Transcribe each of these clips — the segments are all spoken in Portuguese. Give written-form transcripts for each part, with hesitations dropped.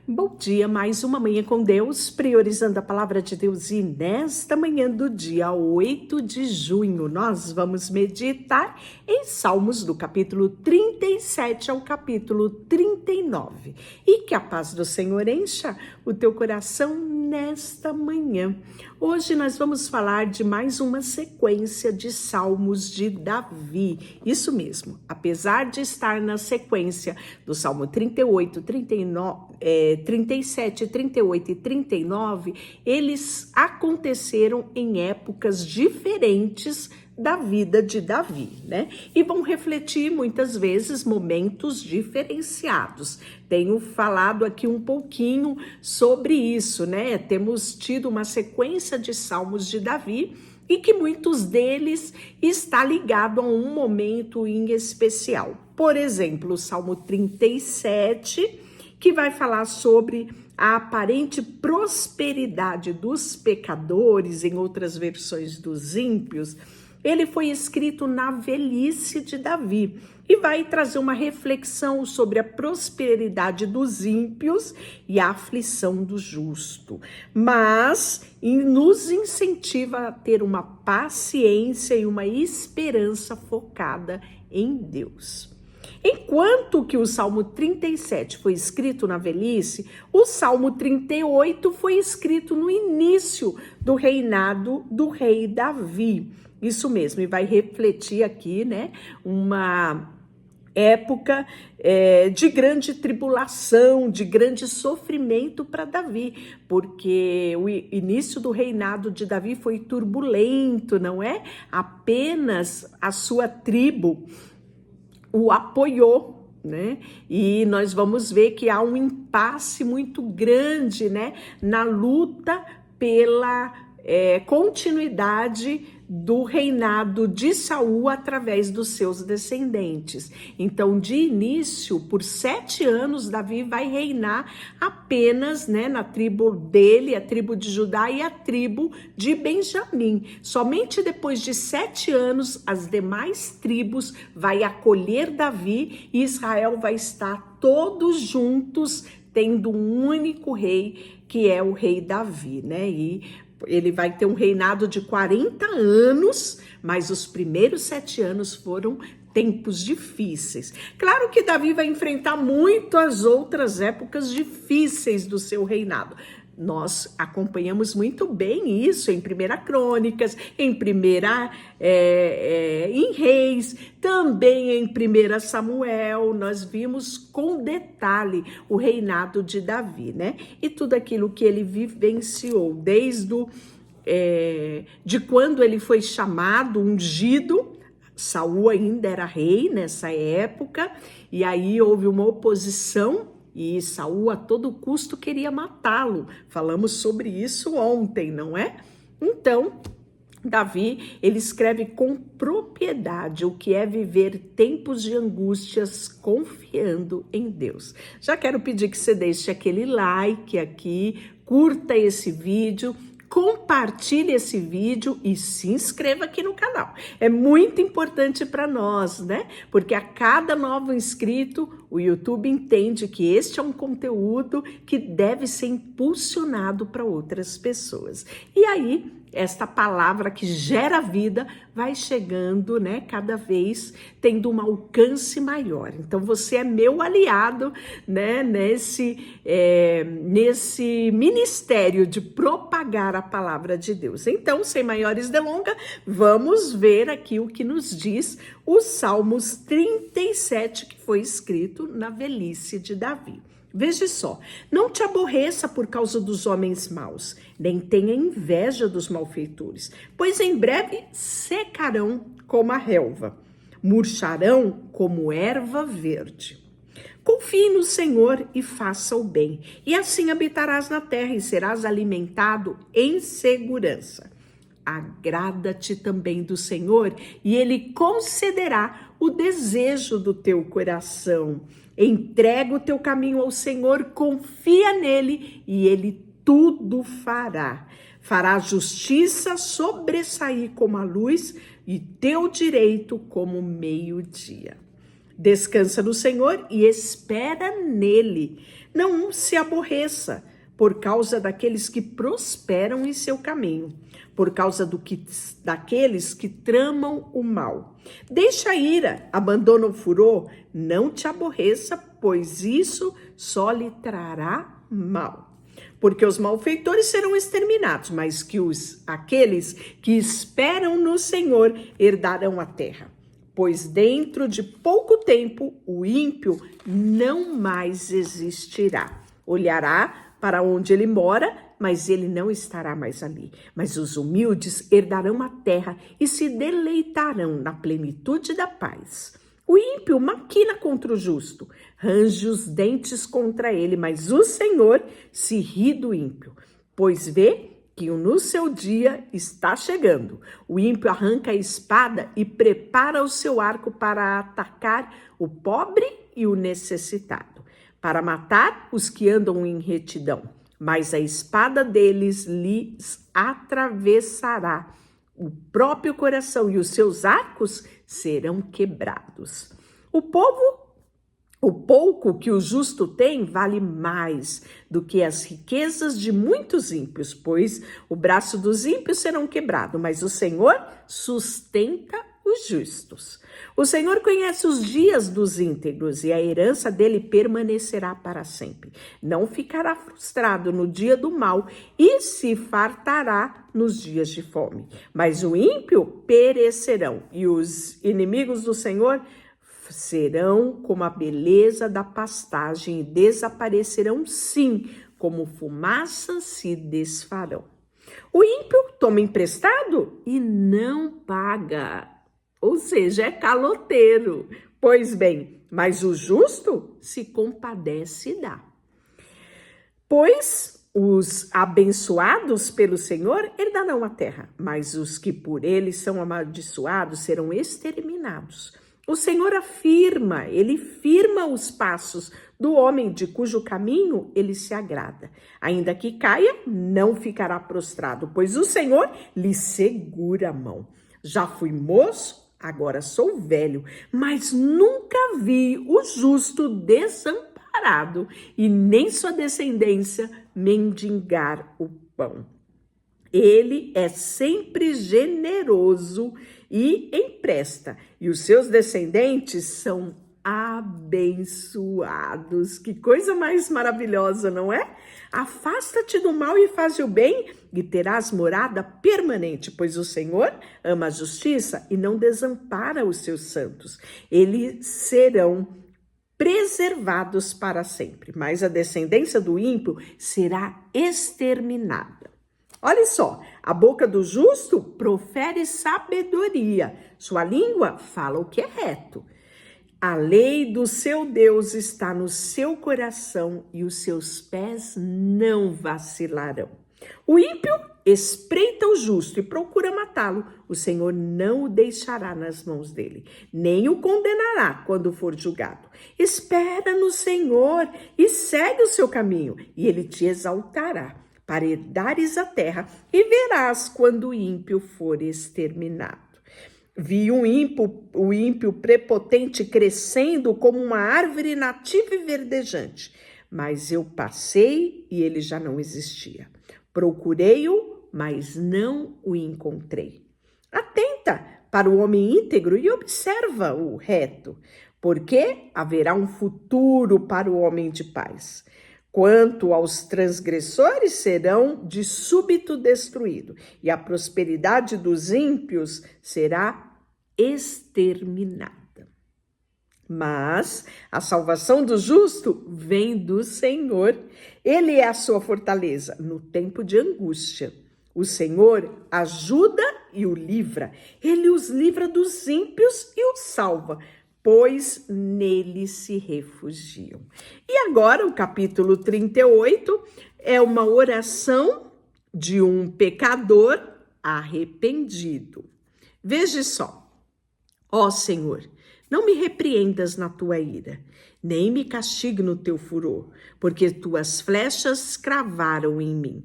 Bom dia, mais uma manhã com Deus, priorizando a palavra de Deus. E nesta manhã do dia 8 de junho, nós vamos meditar em Salmos do capítulo 37 ao capítulo 39. E que a paz do Senhor encha o teu coração nesta manhã. Hoje nós vamos falar de mais uma sequência de Salmos de Davi. Isso mesmo, apesar de estar na sequência do Salmo 38, 37, 38 e 39, eles aconteceram em épocas diferentes da vida de Davi, né? E vão refletir muitas vezes momentos diferenciados. Tenho falado aqui um pouquinho sobre isso, né? Temos tido uma sequência de salmos de Davi e que muitos deles está ligado a um momento em especial. Por exemplo, o Salmo 37, que vai falar sobre a aparente prosperidade dos pecadores, em outras versões dos ímpios. Ele foi escrito na velhice de Davi e vai trazer uma reflexão sobre a prosperidade dos ímpios e a aflição do justo, mas nos incentiva a ter uma paciência e uma esperança focada em Deus. Enquanto que o Salmo 37 foi escrito na velhice, o Salmo 38 foi escrito no início do reinado do rei Davi. Isso mesmo, e vai refletir aqui, né, uma época de grande tribulação, de grande sofrimento para Davi, porque o início do reinado de Davi foi turbulento, não é? Apenas a sua tribo o apoiou, né? E nós vamos ver que há um impasse muito grande, né, na luta pela continuidade do reinado de Saul através dos seus descendentes. Então, de início, por 7 anos, Davi vai reinar apenas, né, na tribo dele, a tribo de Judá e a tribo de Benjamim. Somente depois de 7 anos, as demais tribos vai acolher Davi e Israel vai estar todos juntos, tendo um único rei, que é o rei Davi, né? E ele vai ter um reinado de 40 anos, mas os primeiros 7 anos foram tempos difíceis. Claro que Davi vai enfrentar muito as outras épocas difíceis do seu reinado. Nós acompanhamos muito bem isso em 1 Crônicas, em em Reis, também em 1 Samuel, nós vimos com detalhe o reinado de Davi, né? E tudo aquilo que ele vivenciou, desde de quando ele foi chamado, ungido. Saul ainda era rei nessa época, e aí houve uma oposição, e Saul a todo custo queria matá-lo. Falamos sobre isso ontem, não é? Então, Davi, ele escreve com propriedade o que é viver tempos de angústias confiando em Deus. Já quero pedir que você deixe aquele like aqui, curta esse vídeo, compartilhe esse vídeo e se inscreva aqui no canal. É muito importante para nós, né? Porque a cada novo inscrito, o YouTube entende que este é um conteúdo que deve ser impulsionado para outras pessoas. E aí, esta palavra que gera vida vai chegando, né, cada vez tendo um alcance maior. Então, você é meu aliado, né, nesse ministério de propagar a palavra de Deus. Então, sem maiores delongas, vamos ver aqui o que nos diz o Salmos 37, que foi escrito na velhice de Davi. Veja só, não te aborreça por causa dos homens maus, nem tenha inveja dos malfeitores, pois em breve secarão como a relva, murcharão como erva verde. Confie no Senhor e faça o bem, e assim habitarás na terra e serás alimentado em segurança. Agrada-te também do Senhor, e Ele concederá o desejo do teu coração. Entrega o teu caminho ao Senhor, confia nele, e Ele tudo fará. Fará a justiça sobressair como a luz, e teu direito como o meio-dia. Descansa no Senhor e espera nele. Não se aborreça por causa daqueles que prosperam em seu caminho, por causa daqueles que tramam o mal. Deixa a ira, abandona o furor, não te aborreça, pois isso só lhe trará mal. Porque os malfeitores serão exterminados, mas que aqueles que esperam no Senhor herdarão a terra. Pois dentro de pouco tempo o ímpio não mais existirá. Olhará para onde ele mora, mas ele não estará mais ali. Mas os humildes herdarão a terra e se deleitarão na plenitude da paz. O ímpio maquina contra o justo, range os dentes contra ele, mas o Senhor se ri do ímpio, pois vê que no seu dia está chegando. O ímpio arranca a espada e prepara o seu arco para atacar o pobre e o necessitado, para matar os que andam em retidão. Mas a espada deles lhes atravessará o próprio coração e os seus arcos serão quebrados. O pouco que o justo tem vale mais do que as riquezas de muitos ímpios, pois o braço dos ímpios serão quebrado, mas o Senhor sustenta os justos. O Senhor conhece os dias dos íntegros e a herança dele permanecerá para sempre. Não ficará frustrado no dia do mal e se fartará nos dias de fome. Mas o ímpio perecerão e os inimigos do Senhor serão como a beleza da pastagem e desaparecerão, sim, como fumaça se desfarão. O ímpio toma emprestado e não paga, ou seja, é caloteiro. Pois bem, mas o justo se compadece e dá. Pois os abençoados pelo Senhor herdarão a terra, mas os que por ele são amaldiçoados serão exterminados. O Senhor ele firma os passos do homem de cujo caminho ele se agrada. Ainda que caia, não ficará prostrado, pois o Senhor lhe segura a mão. Já fui moço, agora sou velho, mas nunca vi o justo desamparado e nem sua descendência mendigar o pão. Ele é sempre generoso e empresta, e os seus descendentes são abençoados. Que coisa mais maravilhosa, não é? Afasta-te do mal e faz o bem, e terás morada permanente, pois o Senhor ama a justiça e não desampara os seus santos. Eles serão preservados para sempre, mas a descendência do ímpio será exterminada. Olha só, a boca do justo profere sabedoria, sua língua fala o que é reto. A lei do seu Deus está no seu coração e os seus pés não vacilarão. O ímpio espreita o justo e procura matá-lo. O Senhor não o deixará nas mãos dele, nem o condenará quando for julgado. Espera no Senhor e segue o seu caminho, e ele te exaltará para herdares a terra, e verás quando o ímpio for exterminado. Vi o ímpio prepotente crescendo como uma árvore nativa e verdejante, mas eu passei e ele já não existia. Procurei-o, mas não o encontrei. Atenta para o homem íntegro e observa o reto, porque haverá um futuro para o homem de paz. Quanto aos transgressores, serão de súbito destruídos, e a prosperidade dos ímpios será exterminada. Mas a salvação do justo vem do Senhor. Ele é a sua fortaleza no tempo de angústia. O Senhor ajuda e o livra. Ele os livra dos ímpios e os salva, pois nele se refugiam. E agora o capítulo 38 é uma oração de um pecador arrependido. Veja só. Ó Senhor, não me repreendas na tua ira, nem me castigue no teu furor, porque tuas flechas cravaram em mim.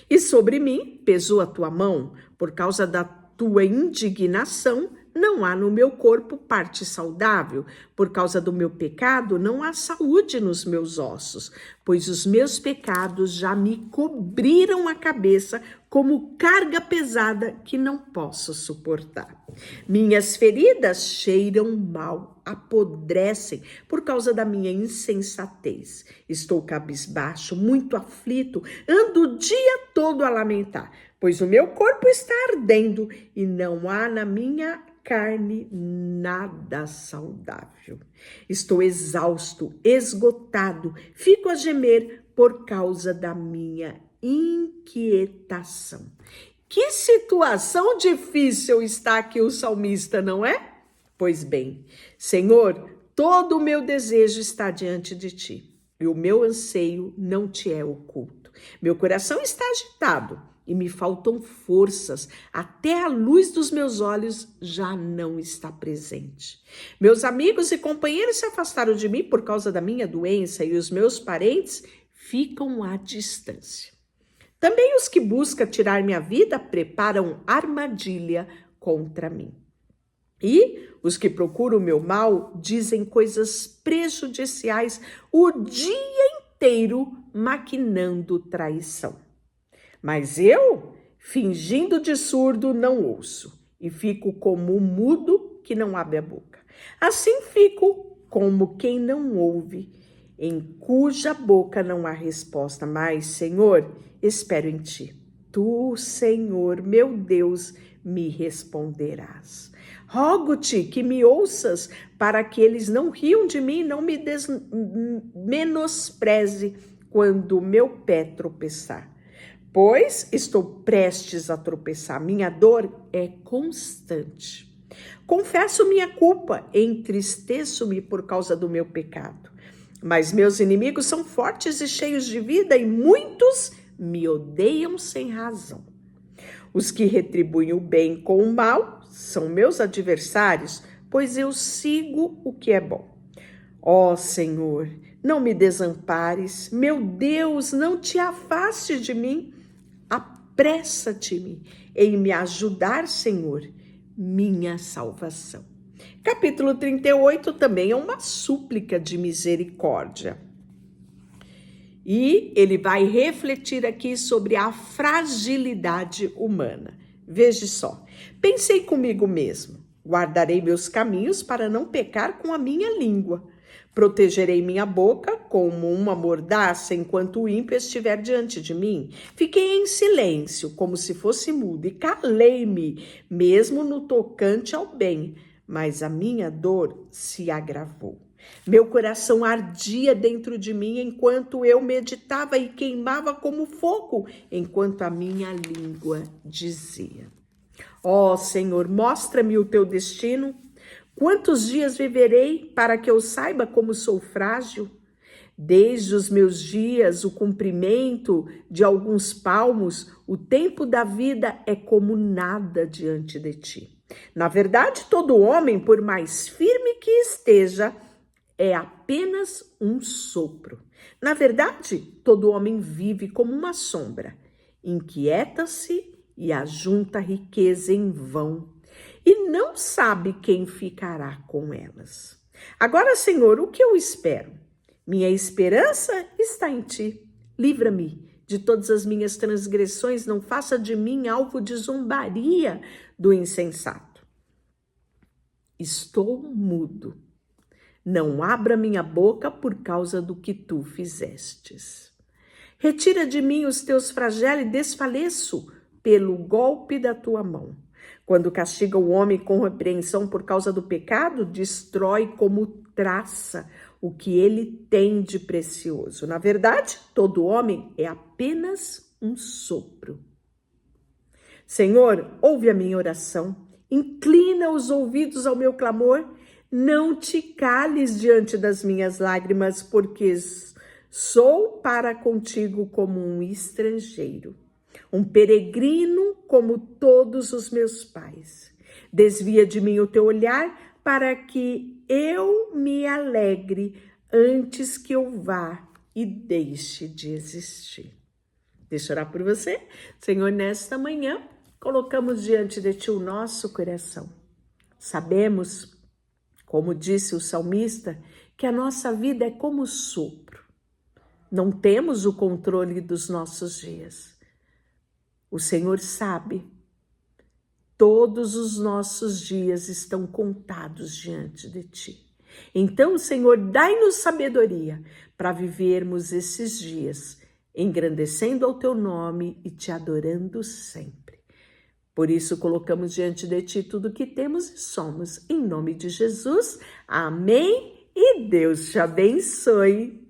E sobre mim pesou a tua mão, por causa da tua indignação, não há no meu corpo parte saudável. Por causa do meu pecado, não há saúde nos meus ossos, pois os meus pecados já me cobriram a cabeça como carga pesada que não posso suportar. Minhas feridas cheiram mal, apodrecem por causa da minha insensatez. Estou cabisbaixo, muito aflito, ando o dia todo a lamentar, pois o meu corpo está ardendo e não há na minha carne nada saudável. Estou exausto, esgotado, fico a gemer por causa da minha inquietação. Que situação difícil está aqui o salmista, não é? Pois bem, Senhor, todo o meu desejo está diante de ti, e o meu anseio não te é oculto. Meu coração está agitado e me faltam forças, até a luz dos meus olhos já não está presente. Meus amigos e companheiros se afastaram de mim por causa da minha doença e os meus parentes ficam à distância. Também os que buscam tirar minha vida preparam armadilha contra mim. E os que procuram o meu mal dizem coisas prejudiciais o dia inteiro, maquinando traição. Mas eu, fingindo de surdo, não ouço, e fico como um mudo que não abre a boca. Assim fico como quem não ouve, em cuja boca não há resposta. Mas, Senhor, espero em ti. Tu, Senhor, meu Deus, me responderás. Rogo-te que me ouças, para que eles não riam de mim, não me menospreze quando meu pé tropeçar. Pois estou prestes a tropeçar, minha dor é constante. Confesso minha culpa, entristeço-me por causa do meu pecado. Mas meus inimigos são fortes e cheios de vida, e muitos me odeiam sem razão. Os que retribuem o bem com o mal são meus adversários, pois eu sigo o que é bom. Ó Senhor, não me desampares, meu Deus, não te afastes de mim. Apressa-te em me ajudar, Senhor, minha salvação. Capítulo 38 também é uma súplica de misericórdia. E ele vai refletir aqui sobre a fragilidade humana. Veja só, pensei comigo mesmo, guardarei meus caminhos para não pecar com a minha língua. Protegerei minha boca como uma mordaça enquanto o ímpio estiver diante de mim. Fiquei em silêncio, como se fosse mudo, e calei-me, mesmo no tocante ao bem, mas a minha dor se agravou. Meu coração ardia dentro de mim enquanto eu meditava e queimava como fogo, enquanto a minha língua dizia: Ó Senhor, mostra-me o teu destino. Quantos dias viverei para que eu saiba como sou frágil? Desde os meus dias, o comprimento de alguns palmos, o tempo da vida é como nada diante de ti. Na verdade, todo homem, por mais firme que esteja, é apenas um sopro. Na verdade, todo homem vive como uma sombra, inquieta-se e ajunta riqueza em vão, e não sabe quem ficará com elas. Agora, Senhor, o que eu espero? Minha esperança está em ti. Livra-me de todas as minhas transgressões, não faça de mim alvo de zombaria do insensato. Estou mudo. Não abra minha boca por causa do que tu fizestes. Retira de mim os teus flagelos e desfaleço pelo golpe da tua mão. Quando castiga o homem com repreensão por causa do pecado, destrói como traça o que ele tem de precioso. Na verdade, todo homem é apenas um sopro. Senhor, ouve a minha oração, inclina os ouvidos ao meu clamor, não te cales diante das minhas lágrimas, porque sou para contigo como um estrangeiro, um peregrino como todos os meus pais. Desvia de mim o teu olhar para que eu me alegre antes que eu vá e deixe de existir. Deixa eu orar por você. Senhor, nesta manhã, colocamos diante de ti o nosso coração. Sabemos, como disse o salmista, que a nossa vida é como sopro. Não temos o controle dos nossos dias. O Senhor sabe. Todos os nossos dias estão contados diante de ti. Então, Senhor, dai-nos sabedoria para vivermos esses dias, engrandecendo ao teu nome e te adorando sempre. Por isso, colocamos diante de ti tudo o que temos e somos. Em nome de Jesus, amém e Deus te abençoe.